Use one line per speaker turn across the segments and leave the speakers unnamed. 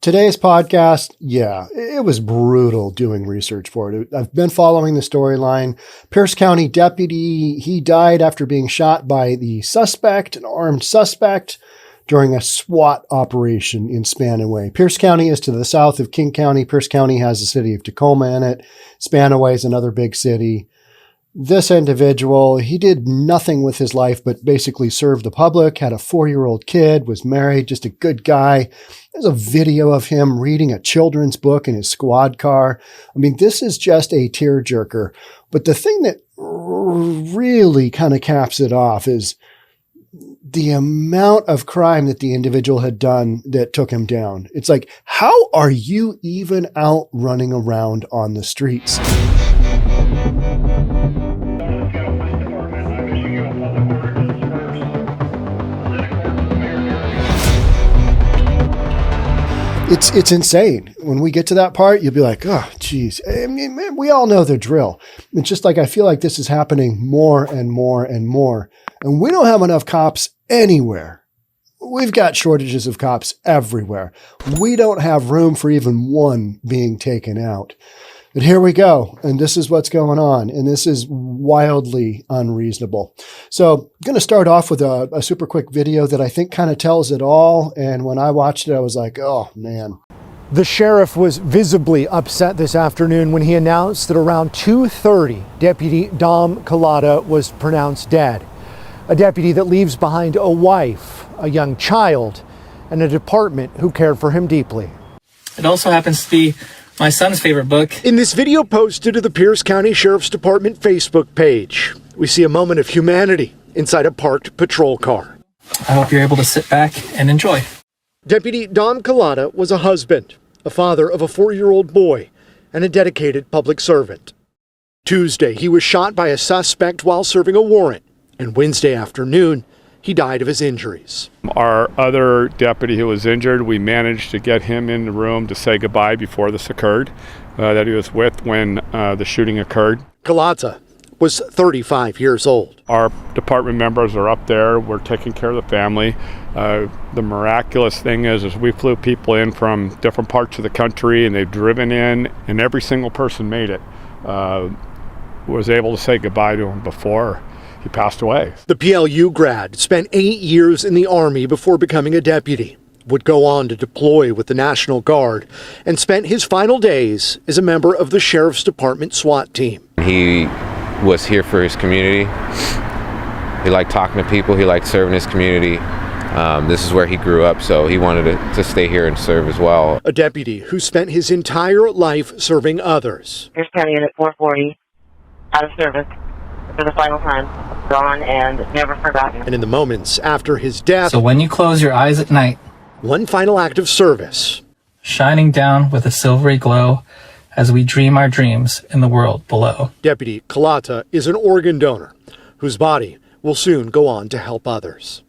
Today's podcast, yeah, it was brutal doing research for it. I've been following the storyline. Pierce County deputy, he died after being shot by the suspect, an armed suspect, during a SWAT operation in Spanaway. Pierce County is to the south of King County. Pierce County has the city of Tacoma in it. Spanaway is another big city. This individual, he did nothing with his life but basically served the public, had a 4-year-old kid, was married, just a good guy. There's a video of him reading a children's book in his squad car. I mean, this is just a tearjerker. But the thing that really kind of caps it off is the amount of crime that the individual had done that took him down. It's like, how are you even out running around on the streets? It's insane. When we get to that part, you'll be like, oh, geez. I mean, man, we all know the drill. It's just like, I feel like this is happening more and more and more. And we don't have enough cops anywhere. We've got shortages of cops everywhere. We don't have room for even one being taken out. But here we go. And this is what's going on. And this is wildly unreasonable. So I'm going to start off with a super quick video that I think kind of tells it all. And when I watched it, I was like, oh, man.
The sheriff was visibly upset this afternoon when he announced that around 2:30, Deputy Dominique Calata was pronounced dead. A deputy that leaves behind a wife, a young child, and a department who cared for him deeply.
It also happens to be my son's favorite book.
In this video posted to the Pierce County Sheriff's Department Facebook page, we see a moment of humanity inside a parked patrol car.
I hope you're able to sit back and enjoy.
Deputy Dominique Calata was a husband, a father of a 4-year-old boy, and a dedicated public servant. Tuesday, he was shot by a suspect while serving a warrant, and Wednesday afternoon, he died of his injuries.
Our other deputy who was injured, we managed to get him in the room to say goodbye before this occurred, that he was with when the shooting occurred.
Calata was 35 years old.
Our department members are up there. We're taking care of the family. The miraculous thing is we flew people in from different parts of the country, and they've driven in, and every single person made it. Was able to say goodbye to him before he passed away.
The PLU grad spent 8 years in the Army before becoming a deputy, would go on to deploy with the National Guard, and spent his final days as a member of the Sheriff's Department SWAT team.
He was here for his community. He liked talking to people. He liked serving his community. This is where he grew up, so he wanted to stay here and serve as well.
A deputy who spent his entire life serving others.
Pierce County Unit 440, out of service for the final time, gone and never forgotten.
And in the moments after his death,
So when you close your eyes at night,
one final act of service.
shining down with a silvery glow as we dream our dreams in the world below.
Deputy Calata is an organ donor whose body will soon go on to help others.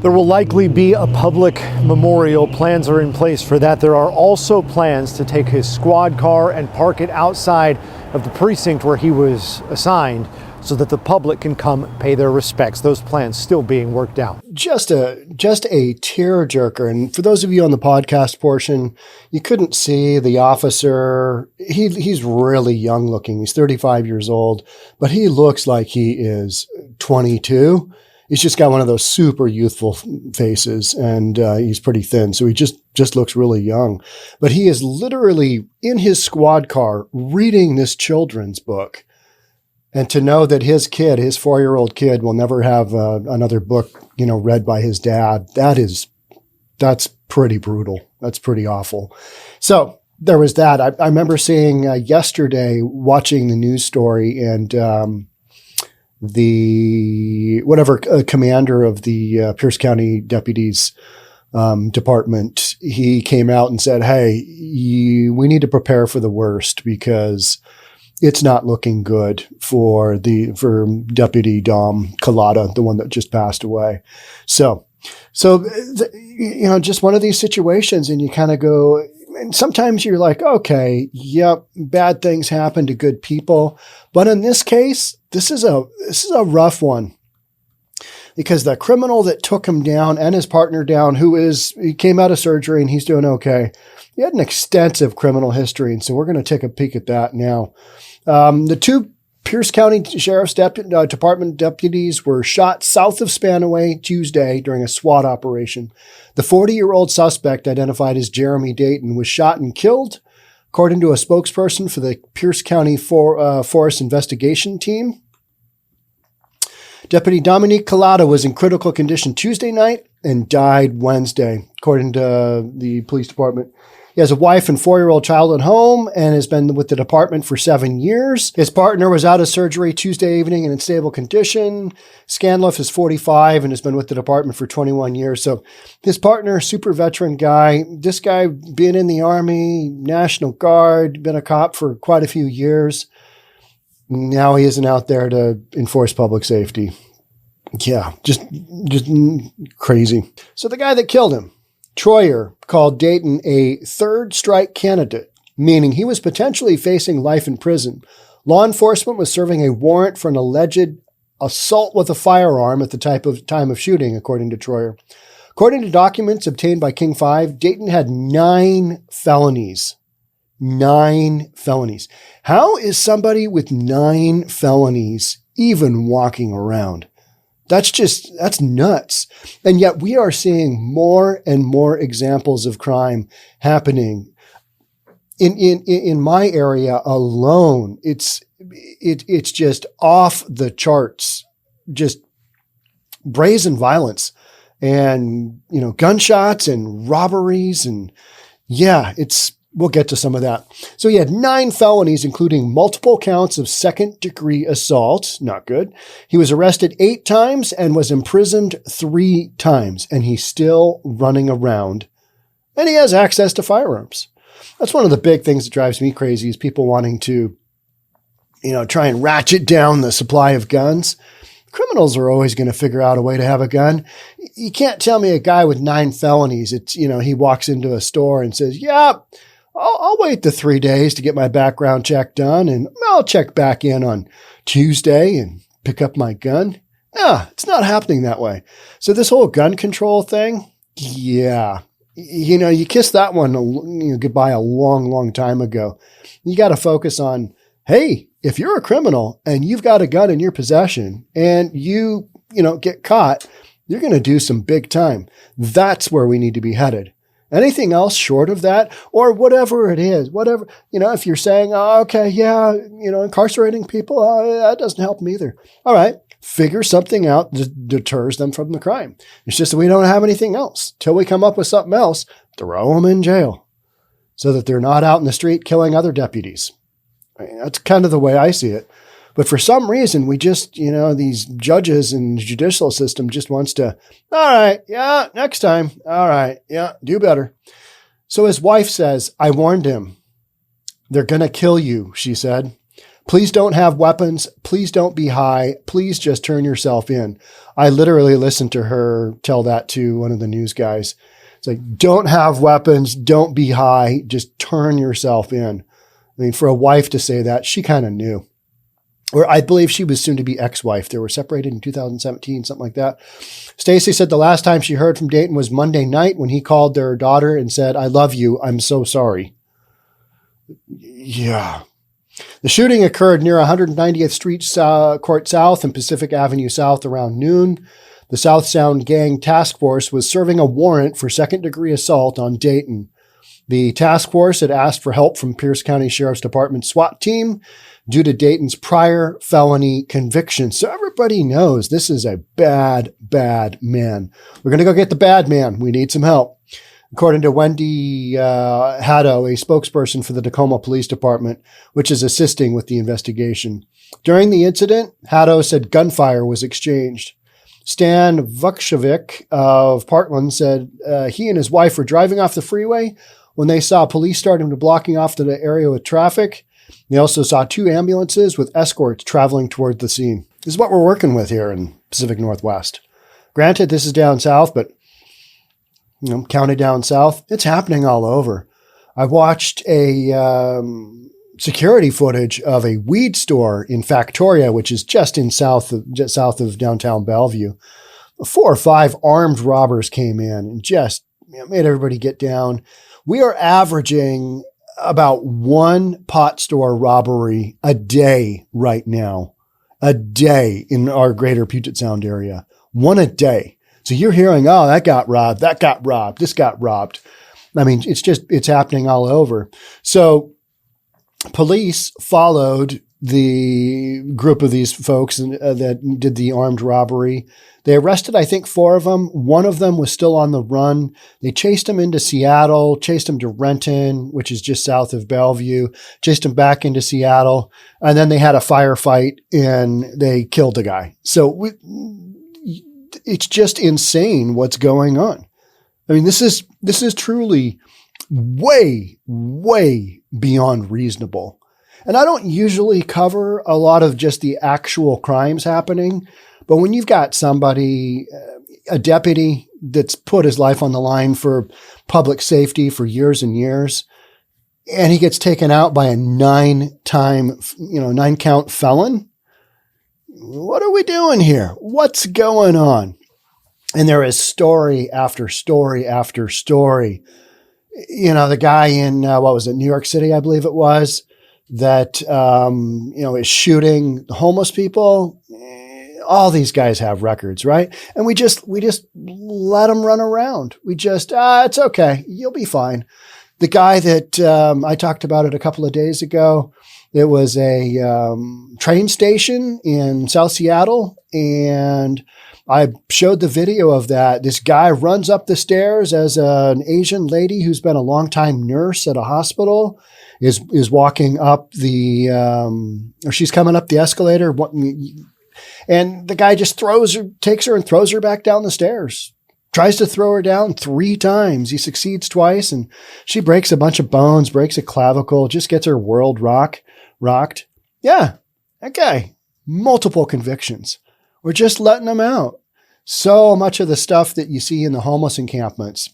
There will likely be a public memorial. Plans are in place for that. There are also plans to take his squad car and park it outside of the precinct where he was assigned so that the public can come pay their respects. Those plans still being worked out.
Just a tearjerker. And for those of you on the podcast portion, you couldn't see the officer. He's really young looking. He's 35 years old, but he looks like he is 22. He's just got one of those super youthful faces, and he's pretty thin. So he just looks really young. But he is literally in his squad car reading this children's book. And to know that his kid, his 4-year-old kid, will never have another book, read by his dad, that's pretty brutal. That's pretty awful. So there was that. I remember seeing yesterday, watching the news story, and the commander of the Pierce County Deputies Department, he came out and said, hey, we need to prepare for the worst because it's not looking good for Deputy Dom Calata, the one that just passed away. So just one of these situations, and you kind of go, and sometimes you're like, okay, yep, bad things happen to good people. But in this case, this is a rough one. because the criminal that took him down and his partner down, he came out of surgery and he's doing okay. He had an extensive criminal history. And so we're going to take a peek at that now. The two Pierce County Sheriff's Department deputies were shot south of Spanaway Tuesday during a SWAT operation. The 40-year-old suspect, identified as Jeremy Dayton, was shot and killed, according to a spokesperson for the Pierce County Forest Investigation Team. Deputy Dominique Calata was in critical condition Tuesday night and died Wednesday, according to the police department. He has a wife and 4-year-old child at home and has been with the department for 7 years. His partner was out of surgery Tuesday evening and in stable condition. Scanlon is 45 and has been with the department for 21 years. So his partner, super veteran guy, this guy being in the Army, National Guard, been a cop for quite a few years. Now he isn't out there to enforce public safety. Yeah, just crazy. So the guy that killed him, Troyer, called Dayton a third strike candidate, meaning he was potentially facing life in prison. Law enforcement was serving a warrant for an alleged assault with a firearm at the time of shooting, according to Troyer. According to documents obtained by King 5, Dayton had 9 felonies. 9 felonies. How is somebody with 9 felonies even walking around? That's nuts. And yet we are seeing more and more examples of crime happening in my area alone. It's just off the charts, just brazen violence and, gunshots and robberies. And yeah, we'll get to some of that. So he had 9 felonies, including multiple counts of second-degree assault. Not good. He was arrested 8 times and was imprisoned 3 times, and he's still running around. And he has access to firearms. That's one of the big things that drives me crazy is people wanting to, try and ratchet down the supply of guns. Criminals are always going to figure out a way to have a gun. You can't tell me a guy with 9 felonies, he walks into a store and says, yeah, I'll wait the 3 days to get my background check done, and I'll check back in on Tuesday and pick up my gun. Yeah, it's not happening that way. So this whole gun control thing, yeah, you kissed that one goodbye a long, long time ago. You got to focus on, hey, if you're a criminal and you've got a gun in your possession and you get caught, you're going to do some big time. That's where we need to be headed. Anything else short of that, or whatever it is, if you're saying, oh, okay, yeah, incarcerating people, that doesn't help them either. All right, figure something out that deters them from the crime. It's just that we don't have anything else. Till we come up with something else, throw them in jail so that they're not out in the street killing other deputies. That's kind of the way I see it. But for some reason, we just, these judges and the judicial system just wants to, all right, yeah, next time. All right, yeah, do better. So his wife says, I warned him. They're going to kill you, she said. Please don't have weapons. Please don't be high. Please just turn yourself in. I literally listened to her tell that to one of the news guys. It's like, don't have weapons. Don't be high. Just turn yourself in. I mean, for a wife to say that, she kind of knew. Or I believe she was soon to be ex-wife. They were separated in 2017, something like that. Stacy said the last time she heard from Dayton was Monday night when he called their daughter and said, I love you. I'm so sorry. Yeah. The shooting occurred near 190th Street Court South and Pacific Avenue South around noon. The South Sound Gang Task Force was serving a warrant for second-degree assault on Dayton. The task force had asked for help from Pierce County Sheriff's Department SWAT team due to Dayton's prior felony conviction. So everybody knows this is a bad, bad man. We're going to go get the bad man. We need some help. According to Wendy 𝐏𝐞𝐿, a spokesperson for the Tacoma Police Department, which is assisting with the investigation. During the incident, 𝐏𝐿𝐿 said gunfire was exchanged. Stan Vukcevic of Parkland said he and his wife were driving off the freeway when they saw police starting to blocking off the area with traffic. They also saw 2 ambulances with escorts traveling toward the scene. This is what we're working with here in Pacific Northwest. Granted, this is down south, but county down south, it's happening all over. I watched a security footage of a weed store in Factoria, which is just south of downtown Bellevue. 4 or 5 armed robbers came in and just made everybody get down. We are averaging about 1 pot store robbery a day right now, a day in our greater Puget Sound area, 1 a day. So you're hearing, oh, that got robbed, this got robbed. I mean, it's happening all over. So police followed the group of these folks that did the armed robbery. They arrested, I think, 4 of them. 1 of them was still on the run. They chased him into Seattle, chased him to Renton, which is just south of Bellevue, chased him back into Seattle. And then they had a firefight and they killed the guy. So it's just insane what's going on. I mean, this is truly way, way beyond reasonable. And I don't usually cover a lot of just the actual crimes happening, but when you've got somebody, a deputy that's put his life on the line for public safety for years and years, and he gets taken out by a 9-count felon, what are we doing here? What's going on? And there is story after story after story. The guy in, New York City, I believe it was, that, is shooting homeless people. All these guys have records, right? And we just let them run around. We just, it's okay. You'll be fine. The guy that I talked about it a couple of days ago, it was a train station in South Seattle, and I showed the video of that. This guy runs up the stairs as an Asian lady who's been a longtime nurse at a hospital is walking up or she's coming up the escalator. And the guy just takes her and throws her back down the stairs. Tries to throw her down 3 times. He succeeds twice, and she breaks a bunch of bones, breaks a clavicle, just gets her world rocked. Yeah, that guy, multiple convictions. We're just letting them out. So much of the stuff that you see in the homeless encampments,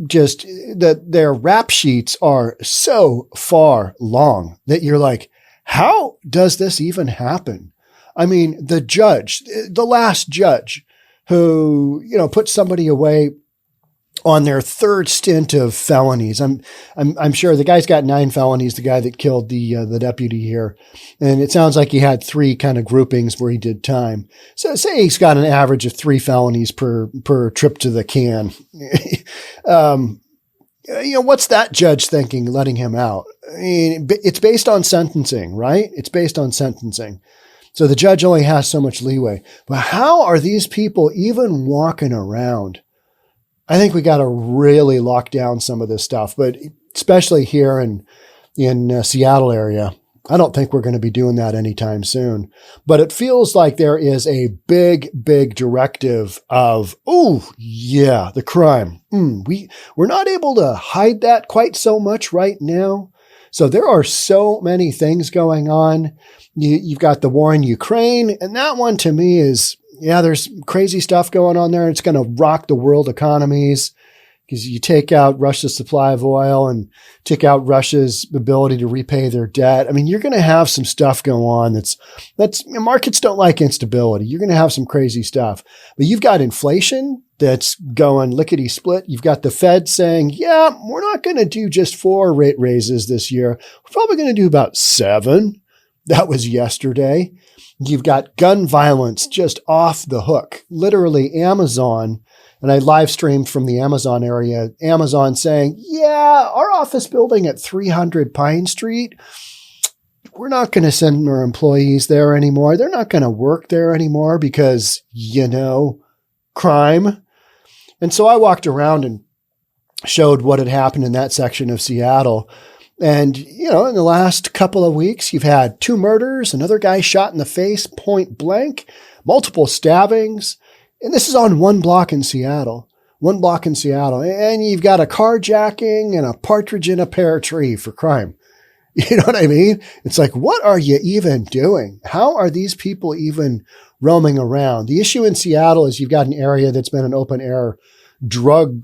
just that their rap sheets are so far long that you're like, how does this even happen? I mean, the last judge who, put somebody away on their 3rd stint of felonies. I'm sure the guy's got 9 felonies, the guy that killed the deputy here. And it sounds like he had 3 kind of groupings where he did time. So say he's got an average of 3 felonies per trip to the can. What's that judge thinking, letting him out? I mean, it's based on sentencing, right? It's based on sentencing. So the judge only has so much leeway. But how are these people even walking around? I think we got to really lock down some of this stuff, but especially here in Seattle area, I don't think we're going to be doing that anytime soon. But it feels like there is a big, big directive of, the crime. We're not able to hide that quite so much right now. So there are so many things going on. You've got the war in Ukraine, and that one to me is, there's crazy stuff going on there. It's going to rock the world economies because you take out Russia's supply of oil and take out Russia's ability to repay their debt. I mean, you're going to have some stuff go on that's markets don't like instability. You're going to have some crazy stuff, but you've got inflation that's going lickety split. You've got the Fed saying, we're not going to do just 4 rate raises this year. We're probably going to do about 7. That was yesterday. You've got gun violence just off the hook. Literally Amazon, and I live streamed from the Amazon area, Amazon saying, our office building at 300 Pine Street, we're not going to send our employees there anymore. They're not going to work there anymore because, crime. And so I walked around and showed what had happened in that section of Seattle. And, in the last couple of weeks, you've had 2 murders, another guy shot in the face, point blank, multiple stabbings. And this is on 1 block in Seattle. And you've got a carjacking and a partridge in a pear tree for crime. You know what I mean? It's like, what are you even doing? How are these people even roaming around? The issue in Seattle is you've got an area that's been an open air drug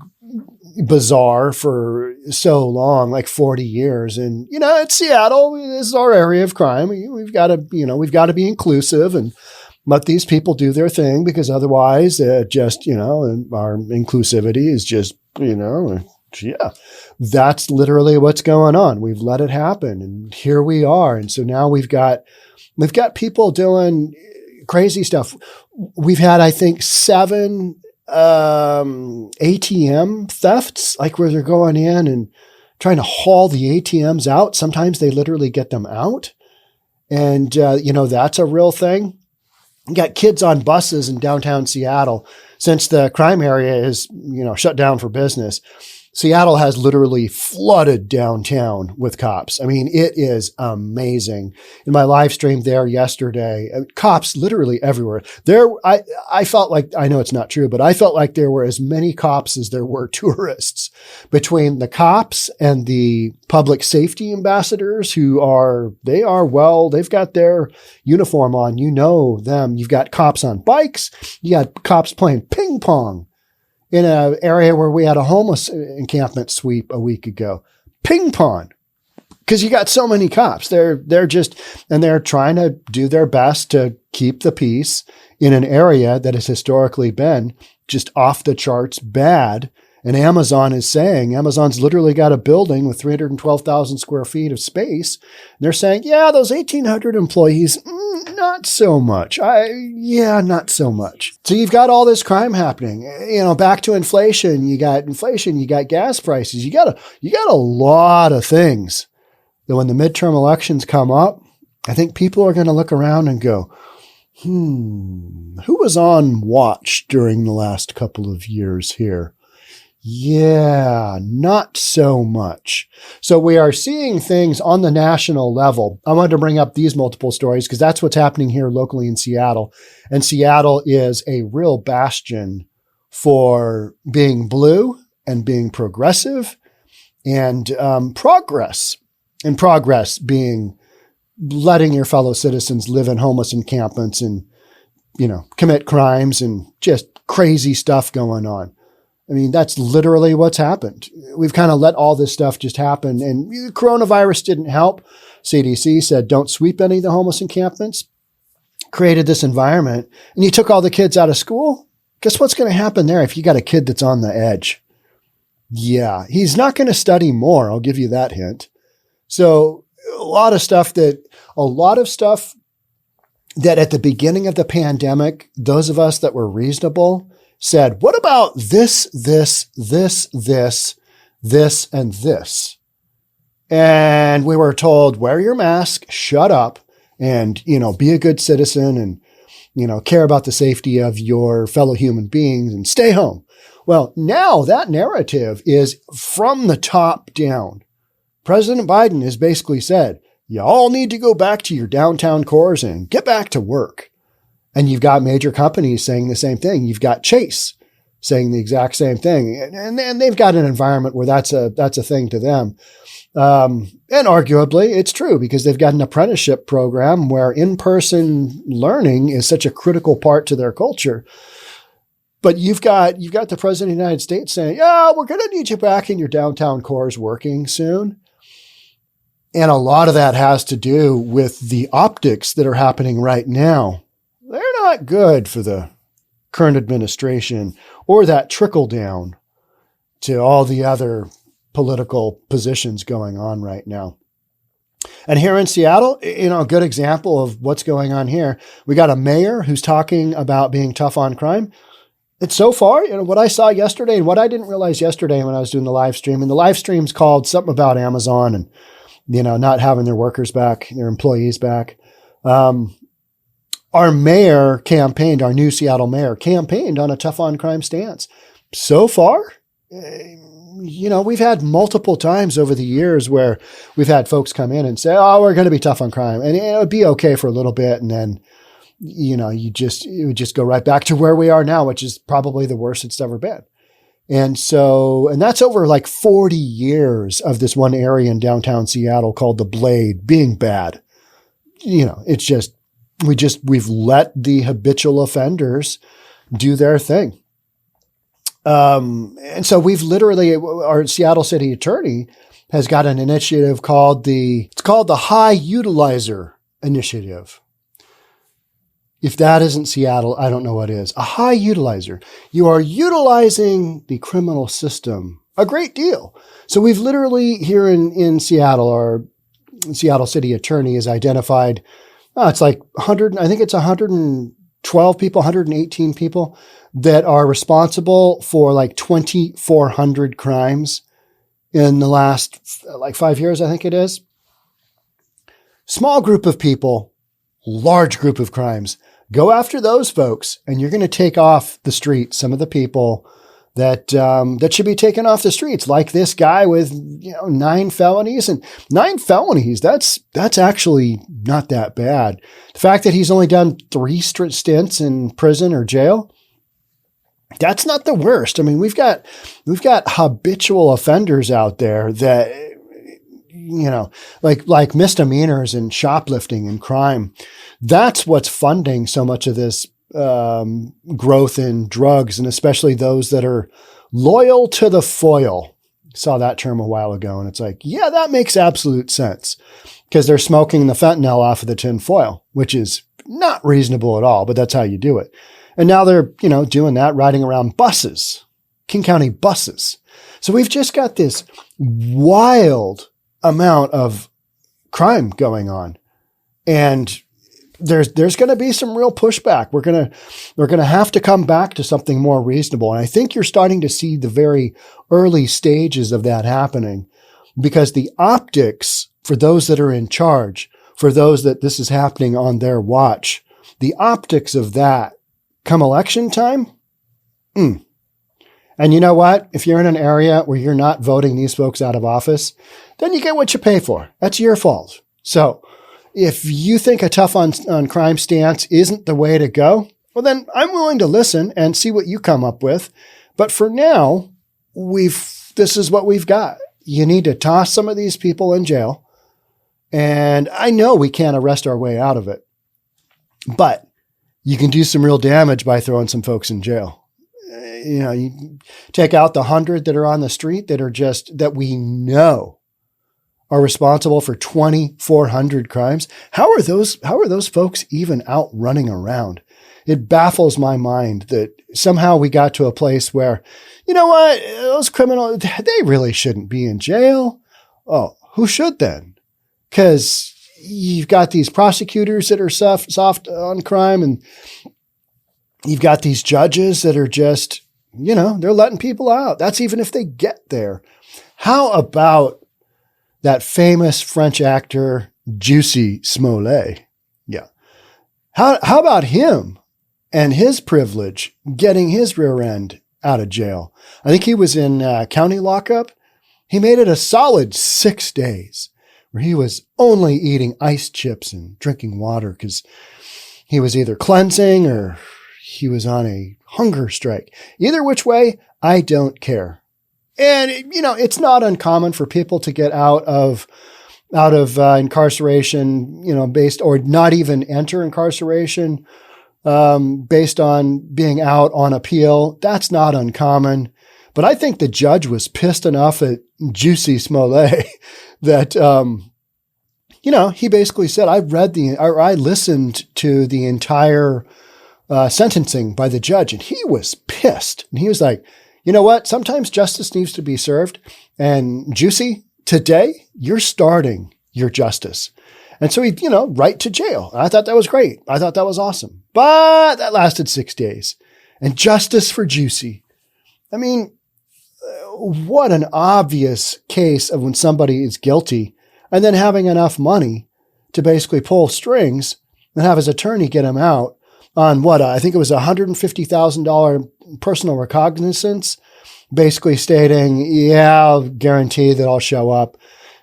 bazaar for so long, like 40 years. And, it's Seattle. This is our area of crime. We've got to be inclusive and Let these people do their thing, because otherwise just, our inclusivity is just, yeah, that's literally what's going on. We've let it happen, and here we are. And so now we've got people doing crazy stuff. We've had, I think, 7 ATM thefts, like where they're going in and trying to haul the ATMs out. Sometimes they literally get them out. And, that's a real thing. You got kids on buses in downtown Seattle. Since the crime area is, shut down for business, Seattle has literally flooded downtown with cops. I mean, it is amazing. In my live stream there yesterday, cops literally everywhere. I felt like, I know it's not true, but I felt like there were as many cops as there were tourists, between the cops and the public safety ambassadors they've got their uniform on, them. You've got cops on bikes. You got cops playing ping pong in an area where we had a homeless encampment sweep a week ago. Ping pong. Because you got so many cops. They're trying to do their best to keep the peace in an area that has historically been just off the charts bad. And Amazon's literally got a building with 312,000 square feet of space. And they're saying, yeah, those 1,800 employees, not so much. Not so much. So you've got all this crime happening. Back to inflation. You got gas prices. You got a lot of things that when the midterm elections come up, I think people are going to look around and go, who was on watch during the last couple of years here? Yeah, not so much. So we are seeing things on the national level. I wanted to bring up these multiple stories because that's what's happening here locally in Seattle. And Seattle is a real bastion for being blue and being progressive and progress. And progress being letting your fellow citizens live in homeless encampments and, commit crimes and just crazy stuff going on. I mean, that's literally what's happened. We've kind of let all this stuff just happen, and coronavirus didn't help. CDC said, don't sweep any of the homeless encampments, created this environment, and you took all the kids out of school. Guess what's going to happen there if you got a kid that's on the edge? Yeah, he's not going to study more. I'll give you that hint. So a lot of stuff that at the beginning of the pandemic, those of us that were reasonable said, what about this, and this? And we were told, wear your mask, shut up, and, be a good citizen and, care about the safety of your fellow human beings and stay home. Well, now that narrative is from the top down. President Biden has basically said, you all need to go back to your downtown cores and get back to work. And you've got major companies saying the same thing. You've got Chase saying the exact same thing. And they've got an environment where that's a thing to them. And arguably it's true because they've got an apprenticeship program where in-person learning is such a critical part to their culture. But you've got the president of the United States saying, yeah, we're going to need you back in your downtown cores working soon. And a lot of that has to do with the optics that are happening right now. They're not good for the current administration or that trickle down to all the other political positions going on right now. And here in Seattle, a good example of what's going on here, we got a mayor who's talking about being tough on crime. It's so far, what I saw yesterday and what I didn't realize yesterday when I was doing the live stream, and the live stream's called something about Amazon and, not having their workers back, their employees back. Our mayor campaigned, our new Seattle mayor campaigned on a tough on crime stance. So far, we've had multiple times over the years where we've had folks come in and say, oh, we're going to be tough on crime. And it would be okay for a little bit. And then, it would just go right back to where we are now, which is probably the worst it's ever been. And that's over like 40 years of this one area in downtown Seattle called the Blade being bad. It's just, we've let the habitual offenders do their thing. And so we've literally, our Seattle city attorney has got an initiative called the High Utilizer Initiative. If that isn't Seattle, I don't know what is. A high utilizer. You are utilizing the criminal system a great deal. So we've literally here in Seattle, our Seattle city attorney has identified, it's like 100, I think it's 112 people, 118 people that are responsible for like 2,400 crimes in the last like 5 years, I think it is. Small group of people, large group of crimes. Go after those folks, and you're going to take off the street some of the people that should be taken off the streets, like this guy with 9 felonies. And 9 felonies, that's actually not that bad. The fact that he's only done 3 stints in prison or jail, that's not the worst. I mean, we've got habitual offenders out there that like misdemeanors and shoplifting and crime. That's what's funding so much of this growth in drugs, and especially those that are loyal to the foil. Saw that term a while ago, and it's like, yeah, that makes absolute sense because they're smoking the fentanyl off of the tin foil, which is not reasonable at all, but that's how you do it. And now they're, doing that, riding around buses, King County buses. So we've just got this wild amount of crime going on, and there's going to be some real pushback. We're going to have to come back to something more reasonable. And I think you're starting to see the very early stages of that happening, because the optics for those that are in charge, for those that this is happening on their watch, the optics of that come election time. And you know what? If you're in an area where you're not voting these folks out of office, then you get what you pay for. That's your fault. So if you think a tough on crime stance isn't the way to go, well, then I'm willing to listen and see what you come up with. But for now, this is what we've got. You need to toss some of these people in jail. And I know we can't arrest our way out of it, but you can do some real damage by throwing some folks in jail. You take out the 100 that are on the street that we know are responsible for 2,400 crimes. How are those folks even out running around? It baffles my mind that somehow we got to a place where, you know what, those criminals, they really shouldn't be in jail. Oh, who should then? Because you've got these prosecutors that are soft on crime, and you've got these judges that are just, they're letting people out. That's even if they get there. How about that famous French actor, Jussie Smollett? Yeah. How about him and his privilege getting his rear end out of jail? I think he was in county lockup. He made it a solid 6 days where he was only eating ice chips and drinking water because he was either cleansing or he was on a hunger strike. Either which way, I don't care. And, it's not uncommon for people to get out of incarceration, based, or not even enter incarceration, based on being out on appeal. That's not uncommon. But I think the judge was pissed enough at Jussie Smollett that, he basically said, I listened to the entire sentencing by the judge, and he was pissed. And he was like, you know what? Sometimes justice needs to be served. And Jussie, today, you're starting your justice. And so he, right to jail. I thought that was great. I thought that was awesome. But that lasted 6 days. And justice for Jussie. I mean, what an obvious case of when somebody is guilty and then having enough money to basically pull strings and have his attorney get him out on I think it was $150,000 personal recognizance, basically stating, yeah, I'll guarantee that I'll show up.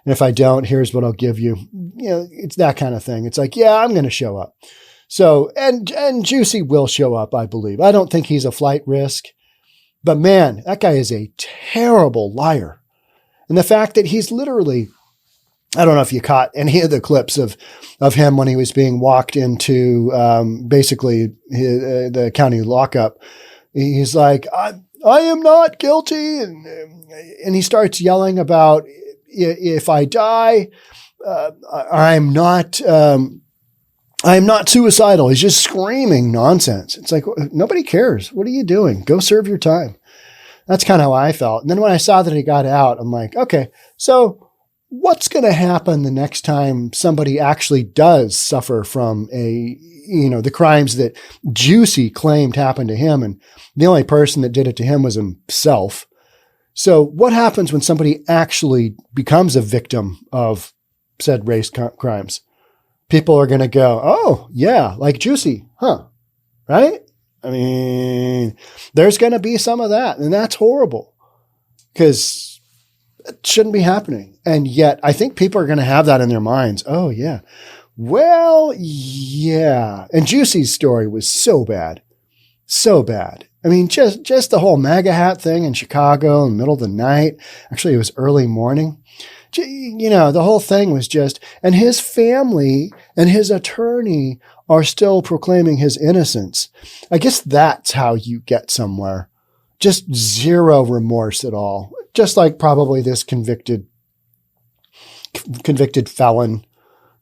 And if I don't, here's what I'll give you. It's that kind of thing. It's like, yeah, I'm going to show up. So, and Jussie will show up, I believe. I don't think he's a flight risk, but man, that guy is a terrible liar. And the fact that he's literally, I don't know if you caught any of the clips of him when he was being walked into basically the county lockup. He's like, I am not guilty. And he starts yelling about, if I die, I'm not I'm not suicidal. He's just screaming nonsense. It's like, nobody cares. What are you doing? Go serve your time. That's kind of how I felt. And then when I saw that he got out, I'm like, okay, so what's going to happen the next time somebody actually does suffer from the crimes that Juicy claimed happened to him, and the only person that did it to him was himself. So what happens when somebody actually becomes a victim of said race crimes? People are going to go, oh, yeah, like Juicy, huh? Right? I mean, there's going to be some of that, and that's horrible because it shouldn't be happening. And yet I think people are going to have that in their minds. Oh, yeah. Well, yeah. And Juicy's story was so bad. So bad. I mean, just the whole MAGA hat thing in Chicago in the middle of the night. Actually, it was early morning. The whole thing was just, and his family and his attorney are still proclaiming his innocence. I guess that's how you get somewhere. Just zero remorse at all. Just like probably this convicted felon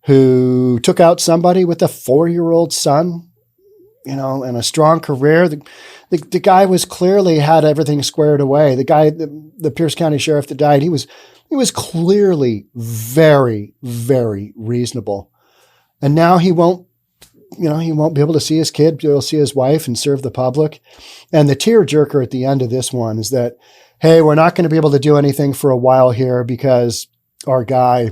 who took out somebody with a 4-year-old son, and a strong career. The guy was clearly had everything squared away. The guy, the Pierce County sheriff that died, he was clearly very, very reasonable. And now he won't be able to see his kid, be able to see his wife and serve the public. And the tearjerker at the end of this one is that, hey, we're not going to be able to do anything for a while here because our guy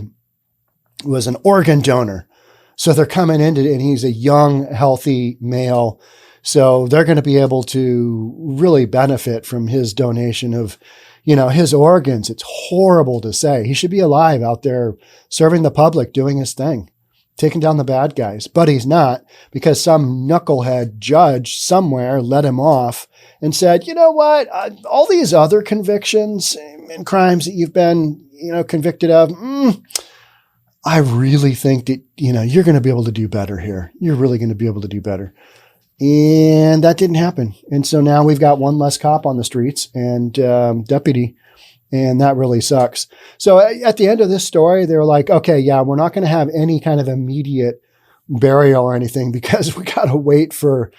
was an organ donor. So they're coming into it, and he's a young, healthy male. So they're going to be able to really benefit from his donation of, his organs. It's horrible to say. He should be alive out there serving the public, doing his thing, taking down the bad guys. But he's not, because some knucklehead judge somewhere let him off and said, you know what? All these other convictions and crimes that you've been, convicted of, I really think that, you're going to be able to do better here. You're really going to be able to do better. And that didn't happen. And so now we've got one less cop on the streets and deputy, and that really sucks. So at the end of this story, they were like, okay, yeah, we're not going to have any kind of immediate burial or anything because we got to wait for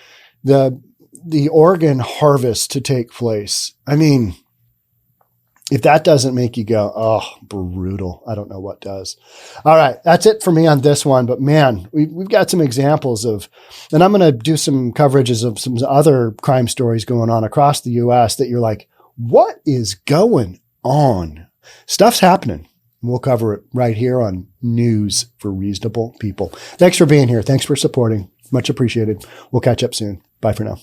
the organ harvest to take place. I mean, if that doesn't make you go, oh, brutal, I don't know what does. All right, that's it for me on this one. But man, we've got some examples of, and I'm going to do some coverages of some other crime stories going on across the U.S. that you're like, what is going on? Stuff's happening. We'll cover it right here on News for Reasonable People. Thanks for being here. Thanks for supporting. Much appreciated. We'll catch up soon. Bye for now.